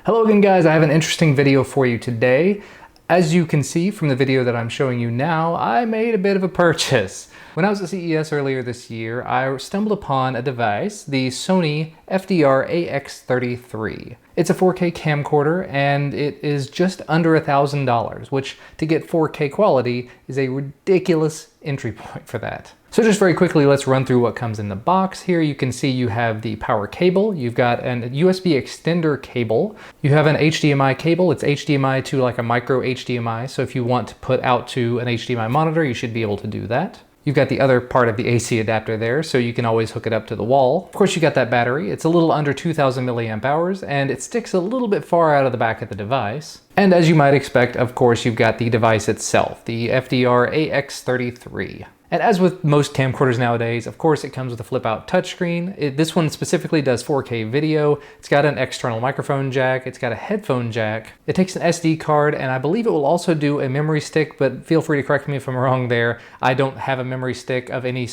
Hello again guys, I have an interesting video for you today. As you can see from the video that I'm showing you now, I made a bit of a purchase. When I was at CES earlier this year, I stumbled upon a device, the Sony FDR-AX33. It's a 4K camcorder and it is just under $1,000, which to get 4K quality is a ridiculous entry point for that. So just very quickly, let's run through what comes in the box. Here you can see you have the power cable, you've got a USB extender cable, you have an HDMI cable. It's HDMI to like a micro HDMI, so if you want to put out to an HDMI monitor, you should be able to do that. You've got the other part of the AC adapter there, so you can always hook it up to the wall. Of course, you got that battery. It's a little under 2,000 milliamp hours, and it sticks a little bit far out of the back of the device. And as you might expect, of course, you've got the device itself, the FDR-AX33. And as with most camcorders nowadays, of course, it comes with a flip-out touchscreen. This one specifically does 4K video. It's got an external microphone jack. It's got a headphone jack. It takes an SD card, and I believe it will also do a memory stick, but feel free to correct me if I'm wrong there. I don't have a memory stick of any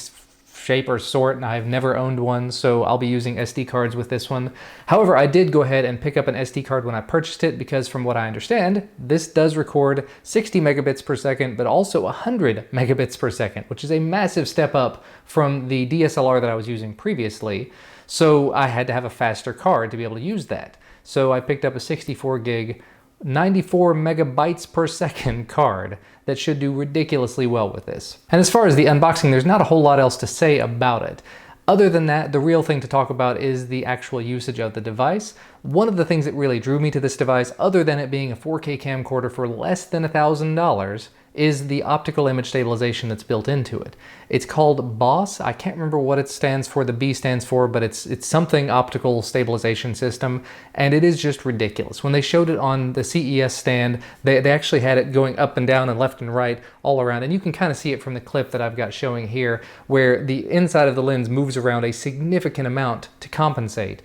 shape or sort, and I've never owned one, so I'll be using SD cards with this one. However, I did go ahead and pick up an SD card when I purchased it because from what I understand, this does record 60 megabits per second, but also 100 megabits per second, which is a massive step up from the DSLR that I was using previously. So I had to have a faster card to be able to use that. So I picked up a 64 gig 94 megabytes per second card that should do ridiculously well with this. And as far as the unboxing, there's not a whole lot else to say about it. Other than that, the real thing to talk about is the actual usage of the device. One of the things that really drew me to this device, other than it being a 4K camcorder for less than $1,000, is the optical image stabilization that's built into it. It's called BOS. I can't remember what it stands for, the B stands for, but it's something optical stabilization system, and it is just ridiculous. When they showed it on the CES stand, they actually had it going up and down and left and right all around, and you can kind of see it from the clip that I've got showing here, where the inside of the lens moves around a significant amount to compensate.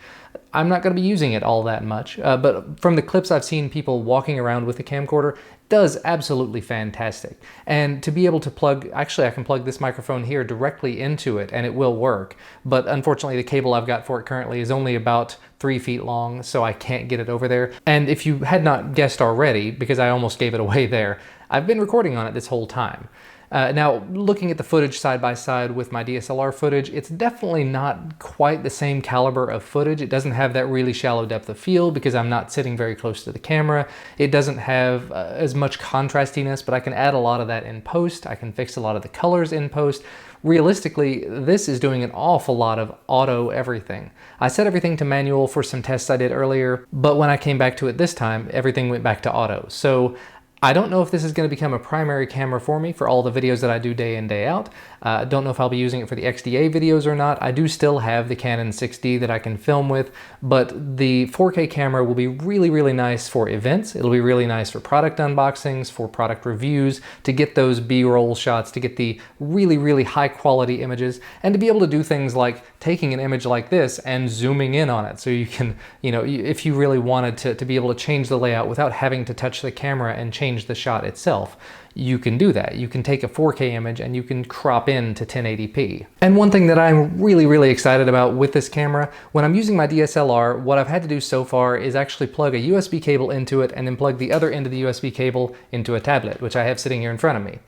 I'm not going to be using it all that much, but from the clips I've seen people walking around with the camcorder, does absolutely fantastic. And to be able to plug, actually I can plug this microphone here directly into it and it will work, but unfortunately the cable I've got for it currently is only about 3 feet long, so I can't get it over there. And if you had not guessed already, because I almost gave it away there, I've been recording on it this whole time. Now, looking at the footage side by side with my DSLR footage, it's definitely not quite the same caliber of footage. It doesn't have that really shallow depth of field because I'm not sitting very close to the camera. It doesn't have as much contrastiness, but I can add a lot of that in post. I can fix a lot of the colors in post. Realistically, this is doing an awful lot of auto everything. I set everything to manual for some tests I did earlier, but when I came back to it this time, everything went back to auto. So I don't know if this is going to become a primary camera for me for all the videos that I do day in, day out. I don't know if I'll be using it for the XDA videos or not. I do still have the Canon 6D that I can film with, but the 4K camera will be really, really nice for events. It'll be really nice for product unboxings, for product reviews, to get those B-roll shots, to get the really, really high quality images, and to be able to do things like taking an image like this and zooming in on it. So you can, if you really wanted to be able to change the layout without having to touch the camera and change the shot itself, you can do that. You can take a 4K image and you can crop in to 1080p. And one thing that I'm really, really excited about with this camera, when I'm using my DSLR, what I've had to do so far is actually plug a USB cable into it and then plug the other end of the USB cable into a tablet, which I have sitting here in front of me.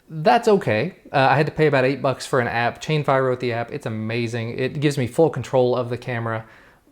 That's okay. I had to pay about $8 for an app. Chainfire wrote the app. It's amazing. It gives me full control of the camera.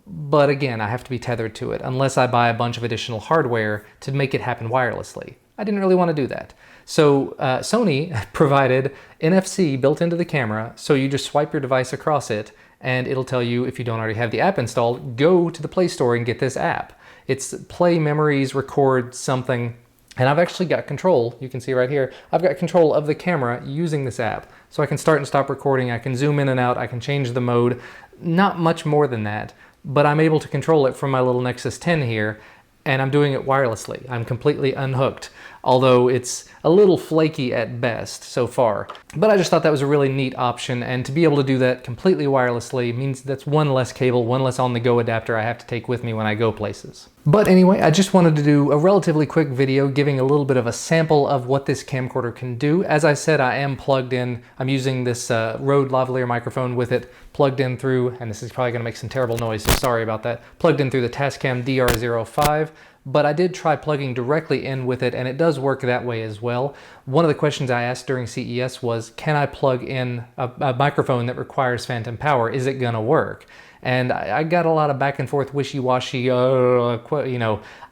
But again, I have to be tethered to it unless I buy a bunch of additional hardware to make it happen wirelessly. I didn't really want to do that. So Sony provided NFC built into the camera, so you just swipe your device across it and it'll tell you, if you don't already have the app installed, go to the Play Store and get this app. It's Play Memories Record something, and I've actually got control, you can see right here, I've got control of the camera using this app. So I can start and stop recording, I can zoom in and out, I can change the mode, not much more than that, but I'm able to control it from my little Nexus 10 here, and I'm doing it wirelessly. I'm completely unhooked. although it's a little flaky at best so far. But I just thought that was a really neat option, and to be able to do that completely wirelessly means that's one less cable, one less on-the-go adapter I have to take with me when I go places. But anyway, I just wanted to do a relatively quick video giving a little bit of a sample of what this camcorder can do. As I said, I am plugged in. I'm using this Rode lavalier microphone with it plugged in through, and this is probably going to make some terrible noise, so sorry about that, plugged in through the Tascam DR05. But I did try plugging directly in with it, and it does work that way as well. One of the questions I asked during CES was, can I plug in a microphone that requires phantom power? Is it gonna work? And I got a lot of back and forth wishy-washy,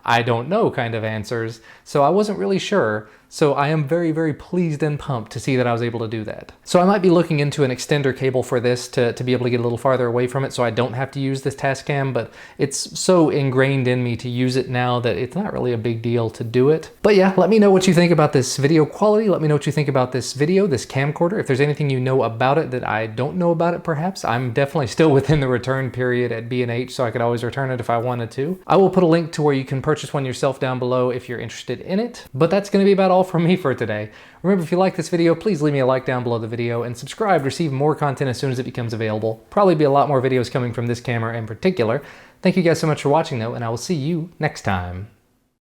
I don't know kind of answers, so I wasn't really sure. So I am very, very pleased and pumped to see that I was able to do that. So I might be looking into an extender cable for this to be able to get a little farther away from it so I don't have to use this Tascam, but it's so ingrained in me to use it now that it's not really a big deal to do it. But yeah, let me know what you think about this video quality. Let me know what you think about this video, this camcorder. If there's anything you know about it that I don't know about it perhaps, I'm definitely still within the return period at B&H, so I could always return it if I wanted to. I will put a link to where you can purchase one yourself down below if you're interested in it. But that's going to be about all from me for today. Remember, if you like this video, please leave me a like down below the video and subscribe to receive more content as soon as it becomes available. Probably be a lot more videos coming from this camera in particular. Thank you guys so much for watching though, and I will see you next time.